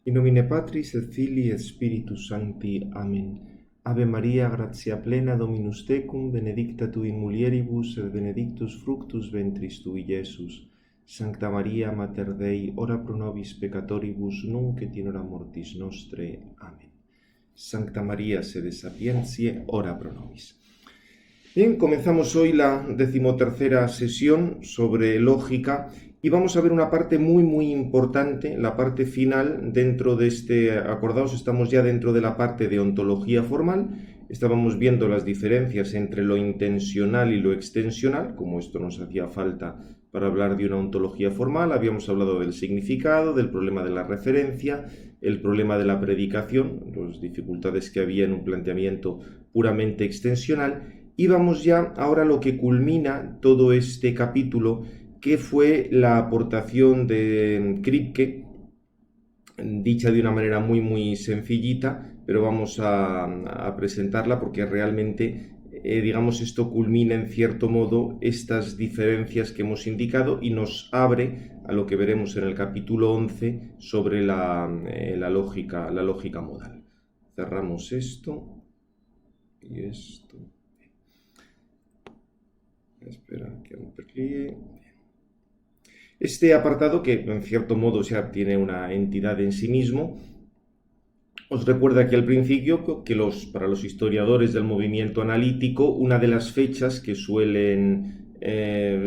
In nomine Patris et Filii et Spiritus Sancti. Amen. Ave Maria, gratia plena, Dominus tecum, benedicta tu in mulieribus, et benedictus fructus ventris tui, Iesus. Sancta Maria, Mater Dei, ora pro nobis peccatoribus, nunc et in hora mortis nostre. Amen. Sancta Maria, sede sapientiae, ora pro nobis. Bien, comenzamos hoy la 13ª sesión sobre lógica y vamos a ver una parte muy importante, la parte final dentro de acordaos, estamos ya dentro de la parte de ontología formal, estábamos viendo las diferencias entre lo intensional y lo extensional, como esto nos hacía falta para hablar de una ontología formal, habíamos hablado del significado, del problema de la referencia, el problema de la predicación, las dificultades que había en un planteamiento puramente extensional. Y vamos ya ahora a lo que culmina todo este capítulo, que fue la aportación de Kripke, dicha de una manera muy sencillita, pero vamos a presentarla porque realmente, digamos, esto culmina en cierto modo estas diferencias que hemos indicado y nos abre a lo que veremos en el capítulo 11 sobre la lógica modal. Cerramos esto y esto. Espera que amplíe. Este apartado, que en cierto modo ya tiene una entidad en sí mismo, os recuerda aquí al principio que para los historiadores del movimiento analítico, una de las fechas que suelen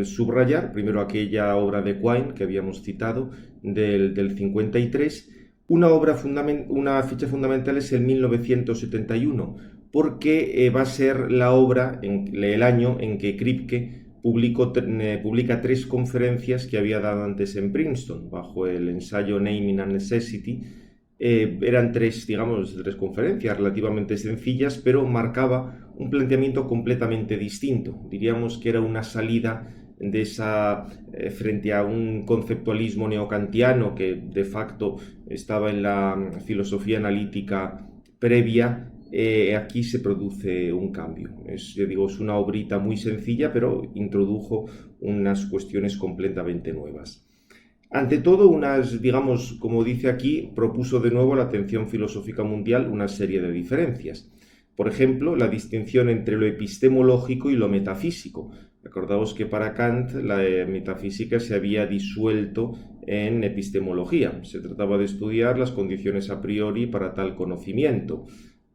subrayar, primero aquella obra de Quine que habíamos citado, del 53, una fecha fundamental es el 1971, porque va a ser la obra, el año en que Kripke publica 3 conferencias que había dado antes en Princeton, bajo el ensayo Naming and Necessity. Eran 3 conferencias relativamente sencillas, pero marcaba un planteamiento completamente distinto. Diríamos que era una salida de frente a un conceptualismo neocantiano que de facto estaba en la filosofía analítica previa. Aquí se produce un cambio. Es una obrita muy sencilla, pero introdujo unas cuestiones completamente nuevas. Ante todo, como dice aquí, propuso de nuevo a la atención filosófica mundial una serie de diferencias. Por ejemplo, la distinción entre lo epistemológico y lo metafísico. Recordaos que para Kant la metafísica se había disuelto en epistemología. Se trataba de estudiar las condiciones a priori para tal conocimiento.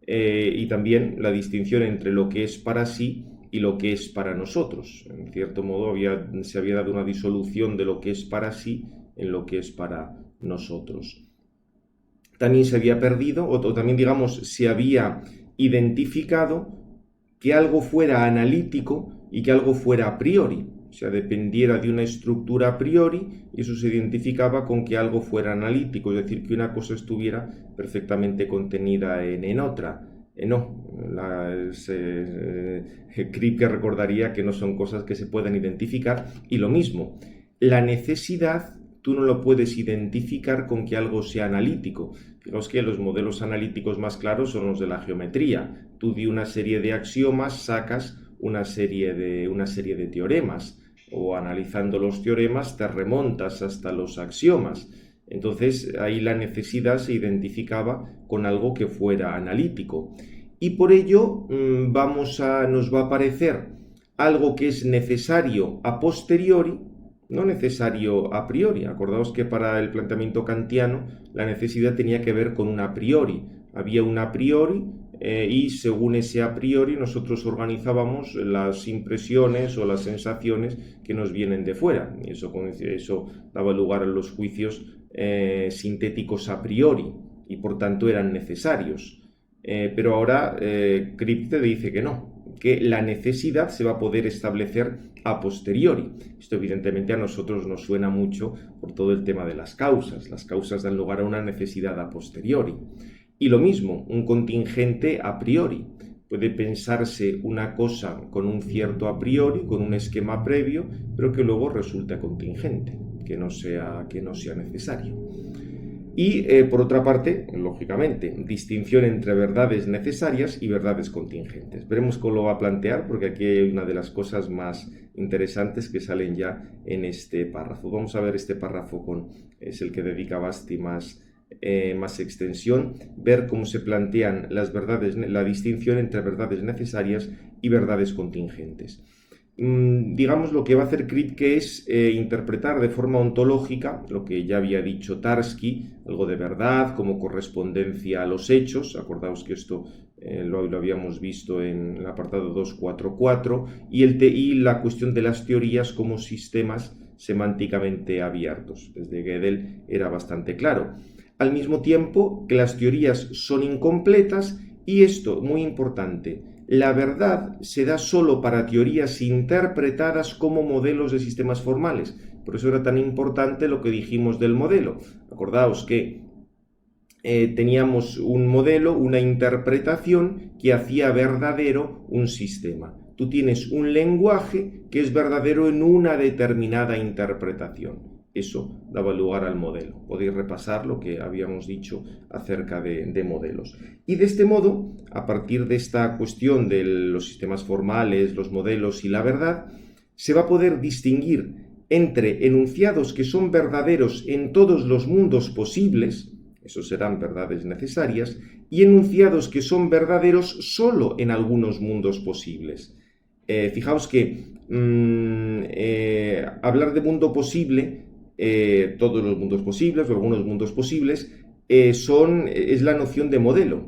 Y también la distinción entre lo que es para sí y lo que es para nosotros. En cierto modo se había dado una disolución de lo que es para sí en lo que es para nosotros. También se había perdido, o también se había identificado que algo fuera analítico y que algo fuera a priori. O sea, dependiera de una estructura a priori, y eso se identificaba con que algo fuera analítico, es decir, que una cosa estuviera perfectamente contenida en otra. Kripke recordaría que no son cosas que se puedan identificar, y lo mismo, la necesidad tú no lo puedes identificar con que algo sea analítico. Fijaos que los modelos analíticos más claros son los de la geometría. Tú de una serie de axiomas sacas una serie de teoremas, o analizando los teoremas te remontas hasta los axiomas. Entonces ahí la necesidad se identificaba con algo que fuera analítico. Y por ello nos va a aparecer algo que es necesario a posteriori, no necesario a priori. Acordaos que para el planteamiento kantiano la necesidad tenía que ver con un a priori. Había un a priori y según ese a priori nosotros organizábamos las impresiones o las sensaciones que nos vienen de fuera. Y eso daba lugar a los juicios sintéticos a priori y por tanto eran necesarios. Pero ahora Kripke dice que no, que la necesidad se va a poder establecer a posteriori. Esto evidentemente a nosotros nos suena mucho por todo el tema de las causas. Las causas dan lugar a una necesidad a posteriori. Y lo mismo, un contingente a priori. Puede pensarse una cosa con un cierto a priori, con un esquema previo, pero que luego resulta contingente, que no sea necesario. Y por otra parte, lógicamente, distinción entre verdades necesarias y verdades contingentes. Veremos cómo lo va a plantear, porque aquí hay una de las cosas más interesantes que salen ya en este párrafo. Vamos a ver este párrafo es el que dedica Basti más más extensión, ver cómo se plantean las verdades, la distinción entre verdades necesarias y verdades contingentes. Digamos, lo que va a hacer Kripke es interpretar de forma ontológica lo que ya había dicho Tarski, algo de verdad como correspondencia a los hechos. Acordaos que esto lo habíamos visto en el apartado 244, y la cuestión de las teorías como sistemas semánticamente abiertos. Desde Gödel era bastante claro. Al mismo tiempo que las teorías son incompletas, y esto, muy importante, la verdad se da solo para teorías interpretadas como modelos de sistemas formales. Por eso era tan importante lo que dijimos del modelo. Acordaos que teníamos un modelo, una interpretación que hacía verdadero un sistema. Tú tienes un lenguaje que es verdadero en una determinada interpretación. Eso daba lugar al modelo. Podéis repasar lo que habíamos dicho acerca de modelos. Y de este modo, a partir de esta cuestión de los sistemas formales, los modelos y la verdad, se va a poder distinguir entre enunciados que son verdaderos en todos los mundos posibles, esos serán verdades necesarias, y enunciados que son verdaderos solo en algunos mundos posibles. Fijaos que hablar de mundo posible, todos los mundos posibles o algunos mundos posibles, es la noción de modelo.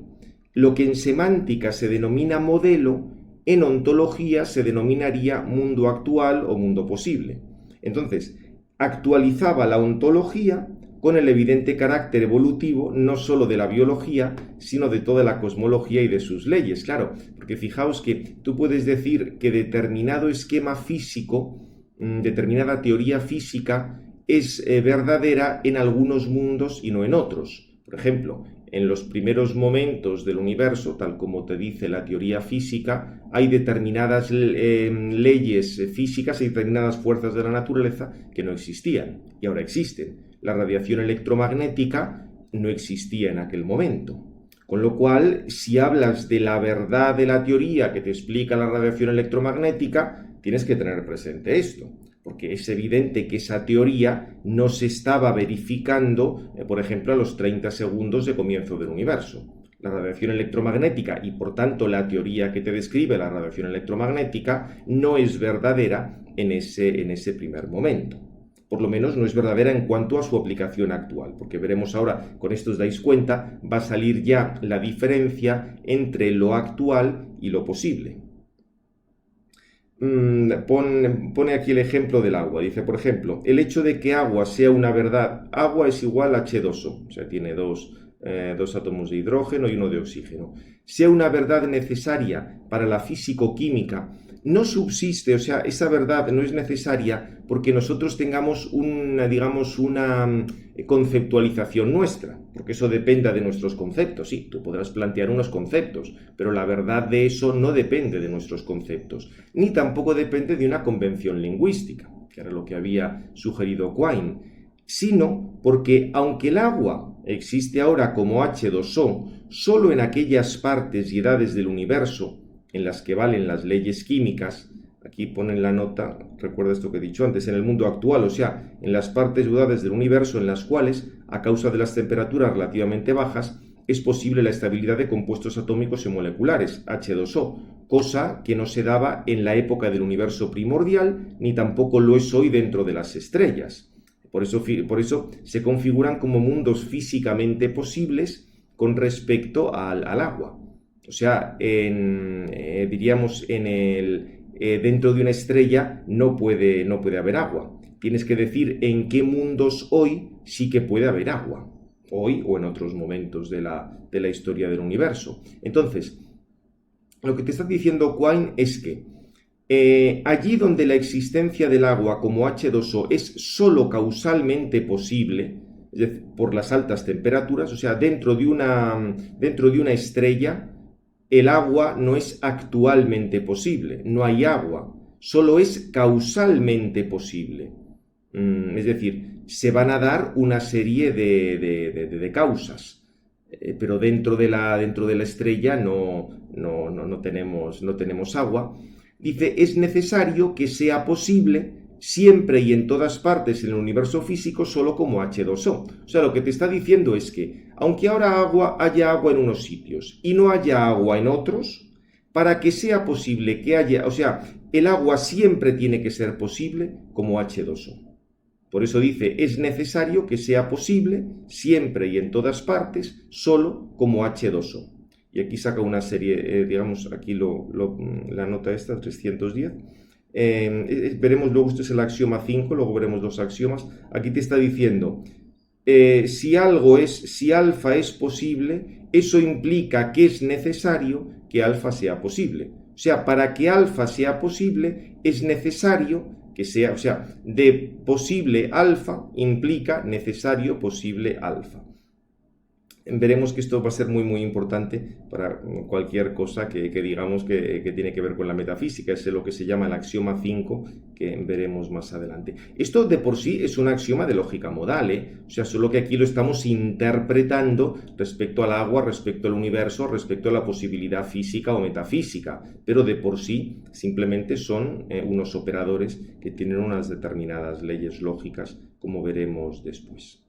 Lo que en semántica se denomina modelo, en ontología se denominaría mundo actual o mundo posible. Entonces, actualizaba la ontología con el evidente carácter evolutivo no solo de la biología, sino de toda la cosmología y de sus leyes. Claro, porque fijaos que tú puedes decir que determinado esquema físico, determinada teoría física, es verdadera en algunos mundos y no en otros. Por ejemplo, en los primeros momentos del universo, tal como te dice la teoría física, hay determinadas leyes físicas y determinadas fuerzas de la naturaleza que no existían y ahora existen. La radiación electromagnética no existía en aquel momento. Con lo cual, si hablas de la verdad de la teoría que te explica la radiación electromagnética, tienes que tener presente esto, porque es evidente que esa teoría no se estaba verificando, por ejemplo, a los 30 segundos de comienzo del universo. La radiación electromagnética y, por tanto, la teoría que te describe la radiación electromagnética no es verdadera en ese primer momento. Por lo menos no es verdadera en cuanto a su aplicación actual, porque veremos ahora, con esto os dais cuenta, va a salir ya la diferencia entre lo actual y lo posible. Pone aquí el ejemplo del agua. Dice, por ejemplo, el hecho de que agua sea una verdad, agua es igual a H2O, o sea, tiene dos átomos de hidrógeno y uno de oxígeno, sea una verdad necesaria para la físico-química, no subsiste, o sea, esa verdad no es necesaria porque nosotros tengamos una conceptualización nuestra, porque eso depende de nuestros conceptos. Sí, tú podrás plantear unos conceptos, pero la verdad de eso no depende de nuestros conceptos, ni tampoco depende de una convención lingüística, que era lo que había sugerido Quine, sino porque aunque el agua existe ahora como H2O solo en aquellas partes y edades del universo en las que valen las leyes químicas, aquí ponen la nota, recuerda esto que he dicho antes, en el mundo actual, o sea, en las partes y edades del universo en las cuales, a causa de las temperaturas relativamente bajas, es posible la estabilidad de compuestos atómicos y moleculares, H2O, cosa que no se daba en la época del universo primordial, ni tampoco lo es hoy dentro de las estrellas. Por eso se configuran como mundos físicamente posibles con respecto al agua. O sea, diríamos, dentro de una estrella no puede haber agua. Tienes que decir en qué mundos hoy sí que puede haber agua. Hoy o en otros momentos de la historia del universo. Entonces, lo que te está diciendo Quine es que allí donde la existencia del agua como H2O es solo causalmente posible, es decir, por las altas temperaturas, o sea, dentro de una estrella, el agua no es actualmente posible, no hay agua, solo es causalmente posible. Es decir, se van a dar una serie de causas, pero dentro de la estrella no tenemos agua. Dice, es necesario que sea posible siempre y en todas partes en el universo físico solo como H2O. O sea, lo que te está diciendo es que, aunque ahora haya agua en unos sitios y no haya agua en otros, para que sea posible que haya, o sea, el agua siempre tiene que ser posible como H2O. Por eso dice, es necesario que sea posible siempre y en todas partes solo como H2O. Y aquí saca una serie, digamos, aquí la nota esta, 310. Veremos luego, este es el axioma 5, luego veremos los axiomas. Aquí te está diciendo, si alfa es posible, eso implica que es necesario que alfa sea posible. O sea, para que alfa sea posible, es necesario que sea, o sea, de posible alfa implica necesario posible alfa. Veremos que esto va a ser muy muy importante para cualquier cosa que digamos que tiene que ver con la metafísica. Es lo que se llama el axioma 5, que veremos más adelante. Esto de por sí es un axioma de lógica modal, o sea, solo que aquí lo estamos interpretando respecto al agua, respecto al universo, respecto a la posibilidad física o metafísica, pero de por sí simplemente son unos operadores que tienen unas determinadas leyes lógicas, como veremos después.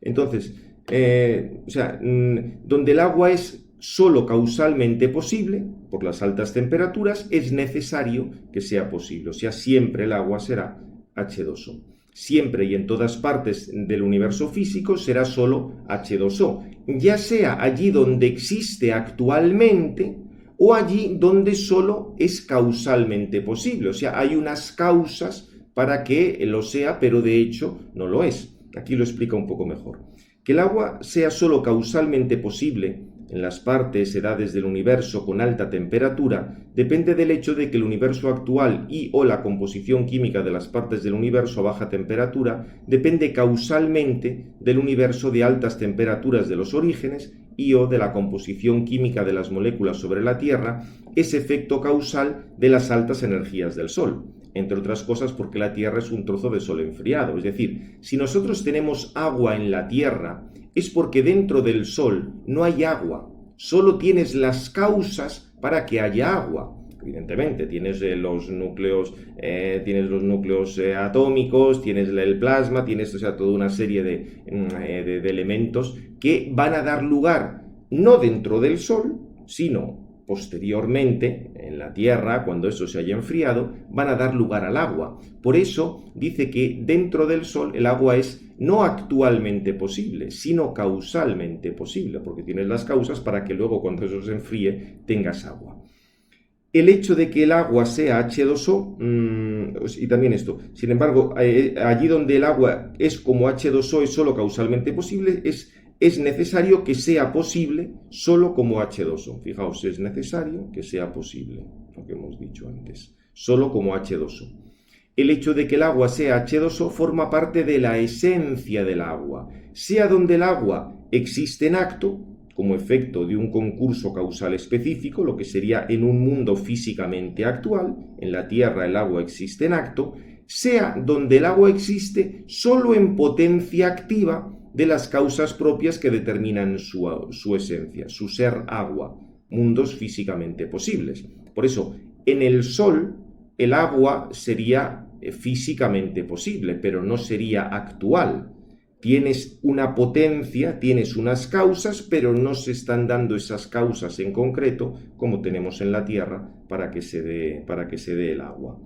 Entonces, o sea, donde el agua es solo causalmente posible, por las altas temperaturas, es necesario que sea posible. O sea, siempre el agua será H2O. Siempre y en todas partes del universo físico será solo H2O, ya sea allí donde existe actualmente o allí donde solo es causalmente posible. O sea, hay unas causas para que lo sea, pero de hecho no lo es. Aquí lo explica un poco mejor. Que el agua sea solo causalmente posible en las partes, edades del universo con alta temperatura, depende del hecho de que el universo actual o la composición química de las partes del universo a baja temperatura depende causalmente del universo de altas temperaturas de los orígenes o de la composición química de las moléculas sobre la Tierra, es efecto causal de las altas energías del Sol. Entre otras cosas porque la Tierra es un trozo de sol enfriado. Es decir, si nosotros tenemos agua en la Tierra, es porque dentro del Sol no hay agua. Solo tienes las causas para que haya agua. Evidentemente, tienes los núcleos atómicos, tienes el plasma, tienes, o sea, toda una serie de elementos que van a dar lugar, no dentro del Sol, sino posteriormente, en la Tierra, cuando eso se haya enfriado, van a dar lugar al agua. Por eso dice que dentro del Sol el agua es no actualmente posible, sino causalmente posible, porque tienes las causas para que luego, cuando eso se enfríe, tengas agua. El hecho de que el agua sea H2O, y también esto, sin embargo, allí donde el agua es como H2O, es solo causalmente posible, es necesario que sea posible solo como H2O. Fijaos, es necesario que sea posible, lo que hemos dicho antes, solo como H2O. El hecho de que el agua sea H2O forma parte de la esencia del agua, sea donde el agua existe en acto, como efecto de un concurso causal específico, lo que sería en un mundo físicamente actual, en la Tierra el agua existe en acto, sea donde el agua existe solo en potencia activa de las causas propias que determinan su esencia, su ser agua, mundos físicamente posibles. Por eso, en el Sol, el agua sería físicamente posible, pero no sería actual. Tienes una potencia, tienes unas causas, pero no se están dando esas causas en concreto, como tenemos en la Tierra, para que se dé el agua.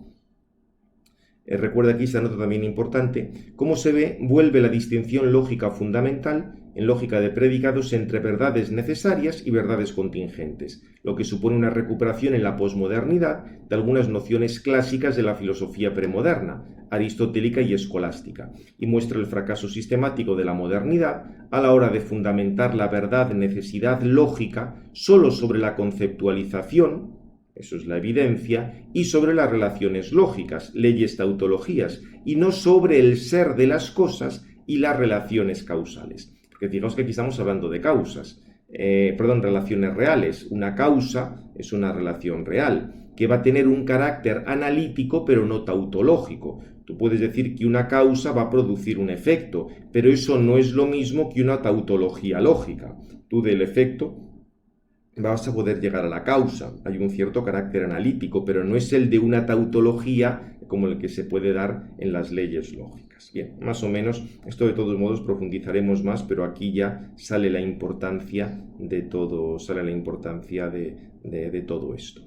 Recuerda aquí esta nota también importante. Como se ve, vuelve la distinción lógica fundamental en lógica de predicados entre verdades necesarias y verdades contingentes, lo que supone una recuperación en la posmodernidad de algunas nociones clásicas de la filosofía premoderna, aristotélica y escolástica, y muestra el fracaso sistemático de la modernidad a la hora de fundamentar la verdad-necesidad lógica solo sobre la conceptualización, eso es la evidencia, y sobre las relaciones lógicas, leyes tautologías, y no sobre el ser de las cosas y las relaciones causales. Porque fijaos que aquí estamos hablando de causas, relaciones reales. Una causa es una relación real, que va a tener un carácter analítico pero no tautológico. Tú puedes decir que una causa va a producir un efecto, pero eso no es lo mismo que una tautología lógica. Tú del efecto vas a poder llegar a la causa. Hay un cierto carácter analítico, pero no es el de una tautología como el que se puede dar en las leyes lógicas. Bien, más o menos, esto de todos modos profundizaremos más, pero aquí ya sale la importancia de todo, de todo esto.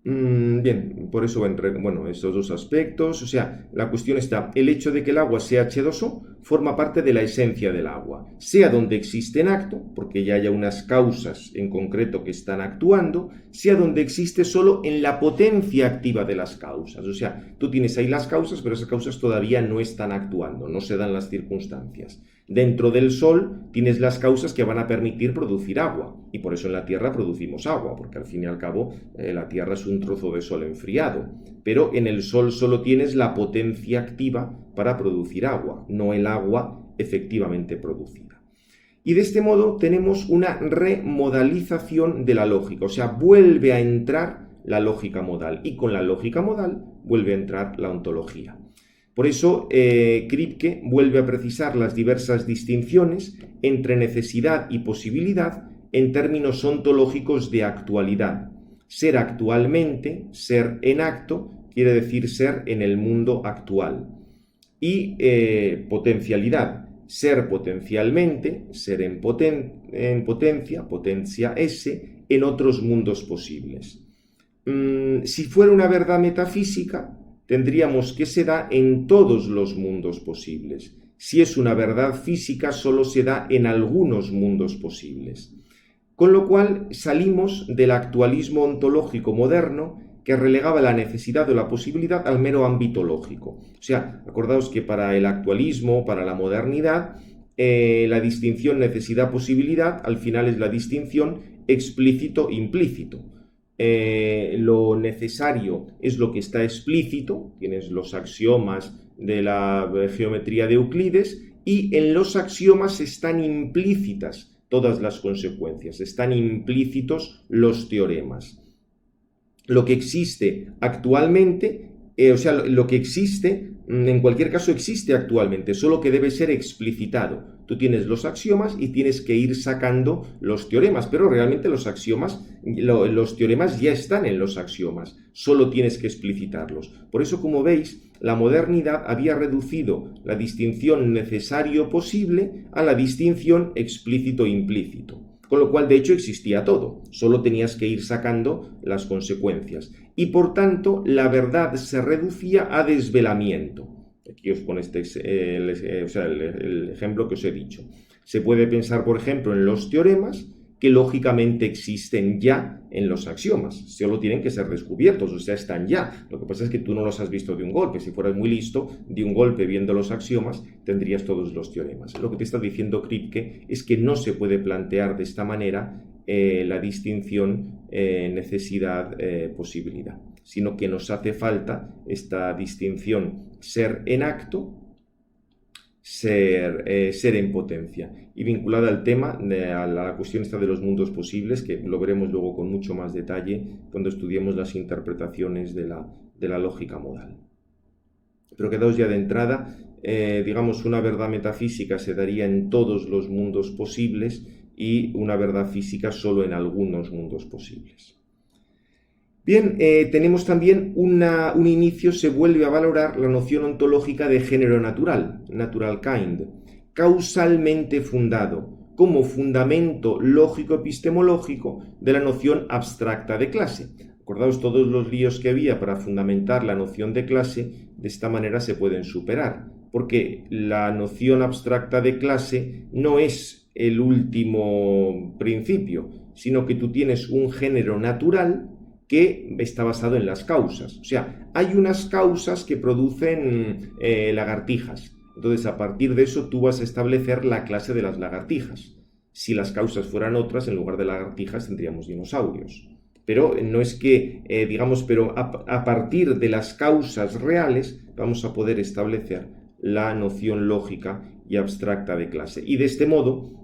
Bien, por eso bueno, estos dos aspectos, o sea, la cuestión está, el hecho de que el agua sea H2O forma parte de la esencia del agua, sea donde existe en acto, porque ya haya unas causas en concreto que están actuando, sea donde existe solo en la potencia activa de las causas, o sea, tú tienes ahí las causas, pero esas causas todavía no están actuando, no se dan las circunstancias. Dentro del Sol tienes las causas que van a permitir producir agua, y por eso en la Tierra producimos agua, porque al fin y al cabo la Tierra es un trozo de Sol enfriado, pero en el Sol solo tienes la potencia activa para producir agua, no el agua efectivamente producida. Y de este modo tenemos una remodalización de la lógica, o sea, vuelve a entrar la lógica modal, y con la lógica modal vuelve a entrar la ontología. Por eso, Kripke vuelve a precisar las diversas distinciones entre necesidad y posibilidad en términos ontológicos de actualidad. Ser actualmente, ser en acto, quiere decir ser en el mundo actual. Y potencialidad, ser potencialmente, ser en potencia, potencia S, en otros mundos posibles. Si fuera una verdad metafísica, tendríamos que se da en todos los mundos posibles. Si es una verdad física, solo se da en algunos mundos posibles. Con lo cual salimos del actualismo ontológico moderno que relegaba la necesidad o la posibilidad al mero ámbito lógico. O sea, acordaos que para el actualismo, para la modernidad, la distinción necesidad-posibilidad al final es la distinción explícito-implícito. Lo necesario es lo que está explícito, tienes los axiomas de la geometría de Euclides, y en los axiomas están implícitas todas las consecuencias, están implícitos los teoremas. Lo que existe actualmente, lo que existe, en cualquier caso existe actualmente, solo que debe ser explicitado. Tú tienes los axiomas y tienes que ir sacando los teoremas, pero realmente los teoremas ya están en los axiomas, solo tienes que explicitarlos. Por eso, como veis, la modernidad había reducido la distinción necesario-posible a la distinción explícito-implícito. Con lo cual, de hecho, existía todo, solo tenías que ir sacando las consecuencias. Y por tanto, la verdad se reducía a desvelamiento. Aquí os pone el ejemplo que os he dicho. Se puede pensar, por ejemplo, en los teoremas que lógicamente existen ya en los axiomas. Solo tienen que ser descubiertos, o sea, están ya. Lo que pasa es que tú no los has visto de un golpe. Si fueras muy listo, de un golpe viendo los axiomas, tendrías todos los teoremas. Lo que te está diciendo Kripke es que no se puede plantear de esta manera la distinción necesidad-posibilidad, sino que nos hace falta esta distinción ser en acto, ser en potencia, y vinculada al tema, a la cuestión esta de los mundos posibles, que lo veremos luego con mucho más detalle cuando estudiemos las interpretaciones de la lógica modal. Pero quedaos ya de entrada, digamos, una verdad metafísica se daría en todos los mundos posibles y una verdad física solo en algunos mundos posibles. Bien, tenemos también un inicio, se vuelve a valorar la noción ontológica de género natural, natural kind, causalmente fundado, como fundamento lógico-epistemológico de la noción abstracta de clase. Acordaos todos los líos que había para fundamentar la noción de clase, de esta manera se pueden superar, porque la noción abstracta de clase no es el último principio, sino que tú tienes un género natural que está basado en las causas. O sea, hay unas causas que producen lagartijas. Entonces, a partir de eso, tú vas a establecer la clase de las lagartijas. Si las causas fueran otras, en lugar de lagartijas tendríamos dinosaurios. Pero no es que, pero a partir de las causas reales vamos a poder establecer la noción lógica y abstracta de clase. Y de este modo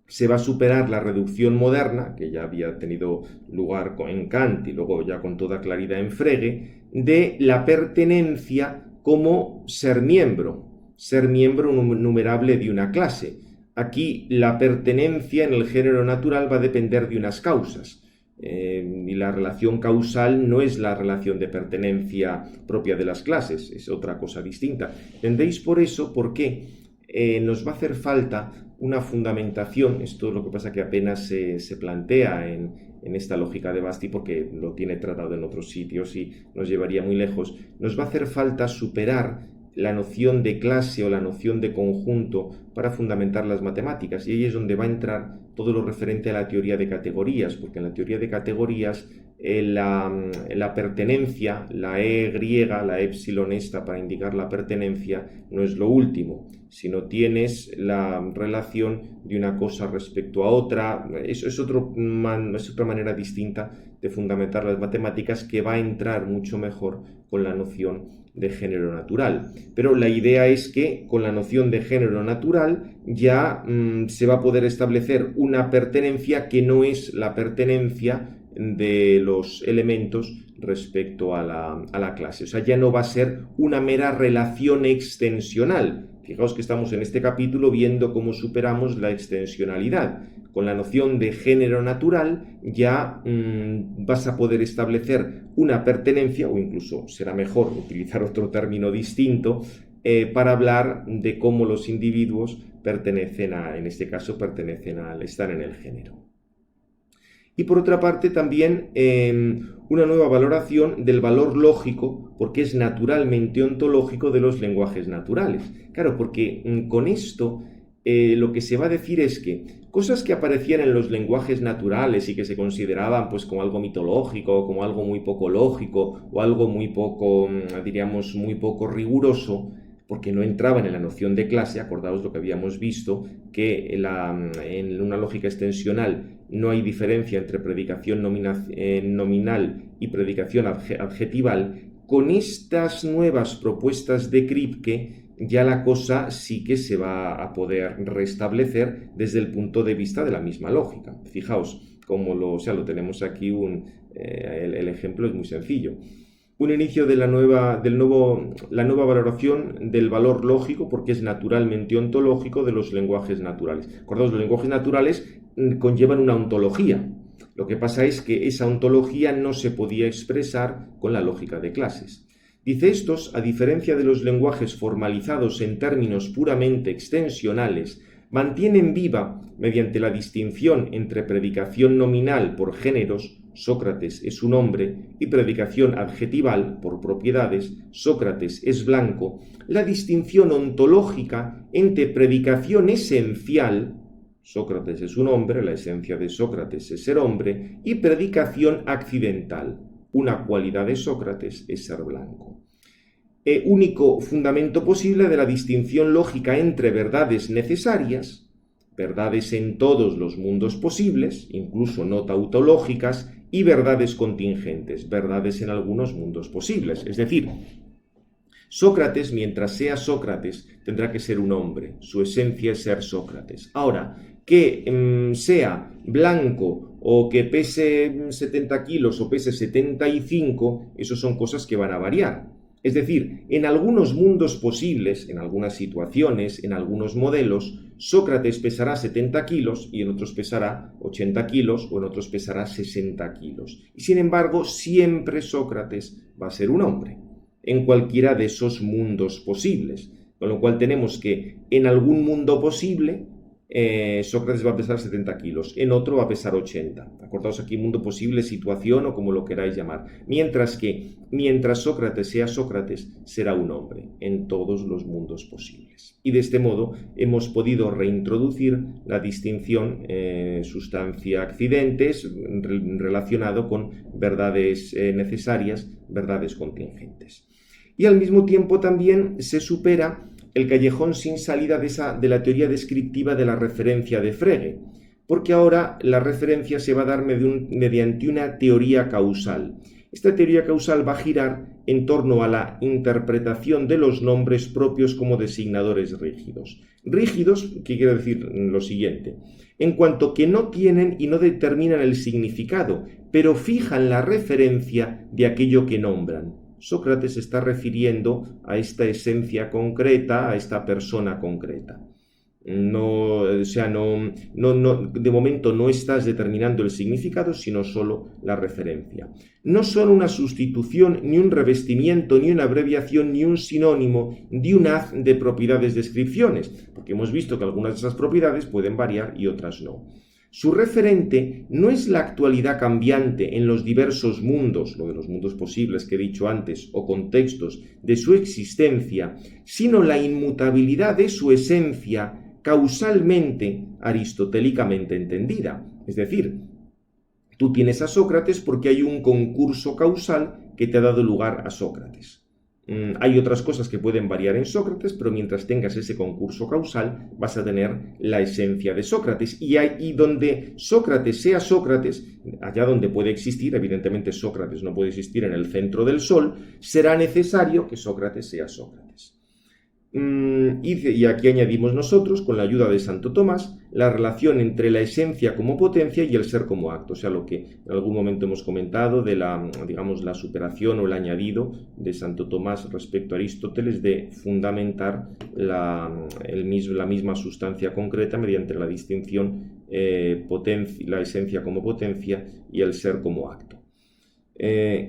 se va a superar la reducción moderna, que ya había tenido lugar en Kant y luego ya con toda claridad en Frege, de la pertenencia como ser miembro numerable de una clase. Aquí la pertenencia en el género natural va a depender de unas causas. y la relación causal no es la relación de pertenencia propia de las clases, es otra cosa distinta. ¿Entendéis por eso por qué nos va a hacer falta una fundamentación? Esto es lo que pasa que apenas se plantea en esta lógica de Basti porque lo tiene tratado en otros sitios y nos llevaría muy lejos. Nos va a hacer falta superar la noción de clase o la noción de conjunto para fundamentar las matemáticas, y ahí es donde va a entrar todo lo referente a la teoría de categorías, porque en la teoría de categorías la pertenencia, la E griega, la épsilon esta para indicar la pertenencia, no es lo último, sino tienes la relación de una cosa respecto a otra. Eso es otra manera distinta de fundamentar las matemáticas que va a entrar mucho mejor con la noción de género natural. Pero la idea es que con la noción de género natural ya se va a poder establecer una pertenencia que no es la pertenencia de los elementos respecto a la clase. O sea, ya no va a ser una mera relación extensional. Fijaos que estamos en este capítulo viendo cómo superamos la extensionalidad. Con la noción de género natural ya vas a poder establecer una pertenencia, o incluso será mejor utilizar otro término distinto, para hablar de cómo los individuos pertenecen en este caso, están en el género. Y por otra parte también una nueva valoración del valor lógico, porque es naturalmente ontológico, de los lenguajes naturales. Claro, porque con esto lo que se va a decir es que cosas que aparecían en los lenguajes naturales y que se consideraban pues como algo mitológico, como algo muy poco lógico o algo muy poco, diríamos, muy poco riguroso, porque no entraban en la noción de clase. Acordaos lo que habíamos visto, que en una lógica extensional no hay diferencia entre predicación nominal y predicación adjetival. Con estas nuevas propuestas de Kripke ya la cosa sí que se va a poder restablecer desde el punto de vista de la misma lógica. Fijaos cómo lo tenemos aquí, el ejemplo es muy sencillo. Un inicio de la nueva valoración del valor lógico, porque es naturalmente ontológico, de los lenguajes naturales. Acordaos, los lenguajes naturales conllevan una ontología. Lo que pasa es que esa ontología no se podía expresar con la lógica de clases. Dice, estos, a diferencia de los lenguajes formalizados en términos puramente extensionales, mantienen viva, mediante la distinción entre predicación nominal por géneros, Sócrates es un hombre, y predicación adjetival por propiedades, Sócrates es blanco, la distinción ontológica entre predicación esencial, Sócrates es un hombre, la esencia de Sócrates es ser hombre, y predicación accidental, una cualidad de Sócrates es ser blanco. Único fundamento posible de la distinción lógica entre verdades necesarias, verdades en todos los mundos posibles, incluso no tautológicas, y verdades contingentes, verdades en algunos mundos posibles. Es decir, Sócrates, mientras sea Sócrates, tendrá que ser un hombre. Su esencia es ser Sócrates. Ahora, que sea blanco o que pese 70 kilos o pese 75, eso son cosas que van a variar. Es decir, en algunos mundos posibles, en algunas situaciones, en algunos modelos, Sócrates pesará 70 kilos y en otros pesará 80 kilos o en otros pesará 60 kilos. Y sin embargo, siempre Sócrates va a ser un hombre, en cualquiera de esos mundos posibles. Con lo cual tenemos que en algún mundo posible Sócrates va a pesar 70 kilos, en otro va a pesar 80. Acordaos aquí, mundo posible, situación o como lo queráis llamar. Mientras Sócrates sea Sócrates, será un hombre en todos los mundos posibles. Y de este modo hemos podido reintroducir la distinción sustancia-accidentes relacionado con verdades necesarias, verdades contingentes. Y al mismo tiempo también se supera el callejón sin salida de la teoría descriptiva de la referencia de Frege, porque ahora la referencia se va a dar mediante una teoría causal. Esta teoría causal va a girar en torno a la interpretación de los nombres propios como designadores rígidos. Rígidos, ¿qué quiere decir? Lo siguiente: en cuanto que no tienen y no determinan el significado, pero fijan la referencia de aquello que nombran. Sócrates se está refiriendo a esta esencia concreta, a esta persona concreta. No, o sea, de momento no estás determinando el significado, sino solo la referencia. No son una sustitución, ni un revestimiento, ni una abreviación, ni un sinónimo, ni un haz de propiedades descripciones, porque hemos visto que algunas de esas propiedades pueden variar y otras no. Su referente no es la actualidad cambiante en los diversos mundos, lo de los mundos posibles que he dicho antes, o contextos de su existencia, sino la inmutabilidad de su esencia causalmente, aristotélicamente entendida. Es decir, tú tienes a Sócrates porque hay un concurso causal que te ha dado lugar a Sócrates. Hay otras cosas que pueden variar en Sócrates, pero mientras tengas ese concurso causal vas a tener la esencia de Sócrates. Y donde Sócrates sea Sócrates, allá donde puede existir, evidentemente Sócrates no puede existir en el centro del sol, será necesario que Sócrates sea Sócrates. Y aquí añadimos nosotros, con la ayuda de Santo Tomás, la relación entre la esencia como potencia y el ser como acto, o sea, lo que en algún momento hemos comentado de la superación o el añadido de Santo Tomás respecto a Aristóteles de fundamentar la misma sustancia concreta mediante la distinción la esencia como potencia y el ser como acto.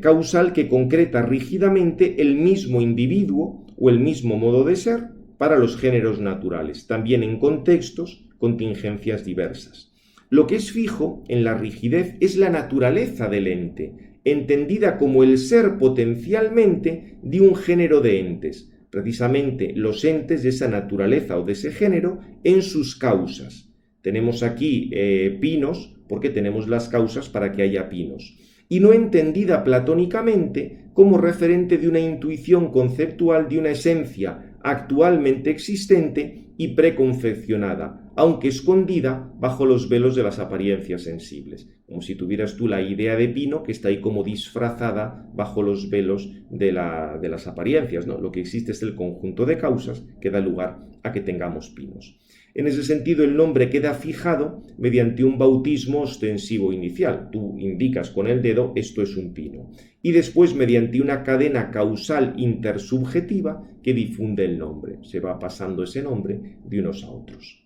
Causal que concreta rígidamente el mismo individuo o el mismo modo de ser para los géneros naturales, también en contextos, contingencias diversas. Lo que es fijo en la rigidez es la naturaleza del ente, entendida como el ser potencialmente de un género de entes, precisamente los entes de esa naturaleza o de ese género en sus causas. Tenemos aquí pinos porque tenemos las causas para que haya pinos, y no entendida platónicamente como referente de una intuición conceptual de una esencia actualmente existente y preconfeccionada, aunque escondida bajo los velos de las apariencias sensibles, como si tuvieras tú la idea de pino que está ahí como disfrazada bajo los velos de las apariencias, ¿no? Lo que existe es el conjunto de causas que da lugar a que tengamos pinos. En ese sentido, el nombre queda fijado mediante un bautismo ostensivo inicial. Tú indicas con el dedo, esto es un pino. Y después, mediante una cadena causal intersubjetiva que difunde el nombre. Se va pasando ese nombre de unos a otros.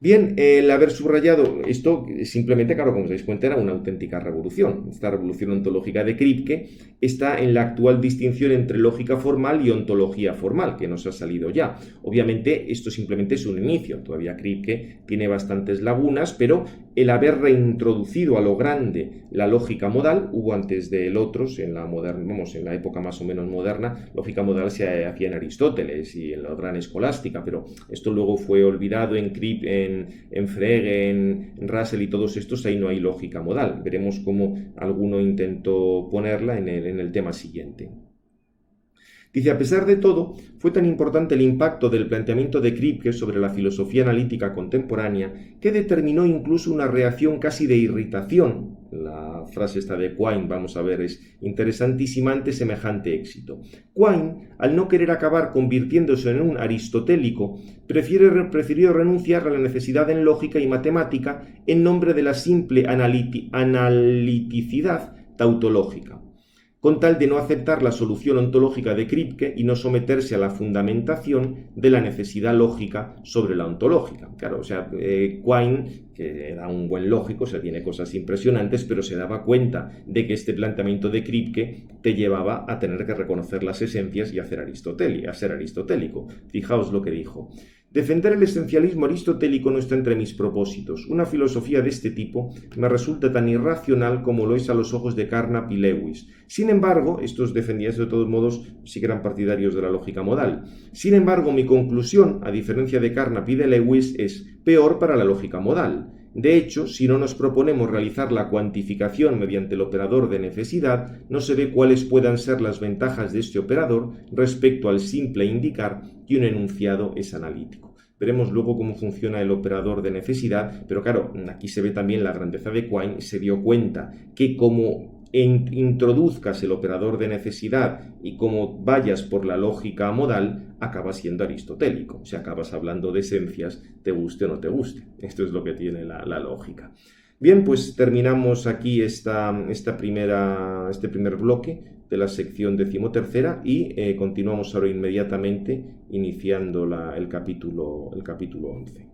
Bien, el haber subrayado esto, simplemente, claro, como os dais cuenta, era una auténtica revolución. Esta revolución ontológica de Kripke está en la actual distinción entre lógica formal y ontología formal, que nos ha salido ya. Obviamente, esto simplemente es un inicio. Todavía Kripke tiene bastantes lagunas, pero el haber reintroducido a lo grande la lógica modal, hubo antes de él otros, en la época más o menos moderna, lógica modal se hacía en Aristóteles y en la gran escolástica, pero esto luego fue olvidado en Kripke, en Frege, en Russell y todos estos, ahí no hay lógica modal. Veremos cómo alguno intentó ponerla en el tema siguiente. Dice, a pesar de todo, fue tan importante el impacto del planteamiento de Kripke sobre la filosofía analítica contemporánea que determinó incluso una reacción casi de irritación. La frase esta de Quine, vamos a ver, es interesantísima ante semejante éxito. Quine, al no querer acabar convirtiéndose en un aristotélico, prefirió renunciar a la necesidad en lógica y matemática en nombre de la simple analiticidad tautológica, con tal de no aceptar la solución ontológica de Kripke y no someterse a la fundamentación de la necesidad lógica sobre la ontológica. Claro, o sea, Quine, que era un buen lógico, o sea, tiene cosas impresionantes, pero se daba cuenta de que este planteamiento de Kripke te llevaba a tener que reconocer las esencias y a ser aristotélico. Fijaos lo que dijo. Defender el esencialismo aristotélico no está entre mis propósitos. Una filosofía de este tipo me resulta tan irracional como lo es a los ojos de Carnap y Lewis. Sin embargo, estos defendían de todos modos, sí que eran partidarios de la lógica modal. Sin embargo, mi conclusión, a diferencia de Carnap y de Lewis, es peor para la lógica modal. De hecho, si no nos proponemos realizar la cuantificación mediante el operador de necesidad, no se ve cuáles puedan ser las ventajas de este operador respecto al simple indicar que un enunciado es analítico. Veremos luego cómo funciona el operador de necesidad, pero claro, aquí se ve también la grandeza de Quine. Se dio cuenta que como introduzcas el operador de necesidad y como vayas por la lógica modal, acabas siendo aristotélico, o sea, acabas hablando de esencias, te guste o no te guste. Esto es lo que tiene la lógica. Bien, pues terminamos aquí este primer bloque de la sección 13ª y continuamos ahora inmediatamente iniciando el capítulo 11.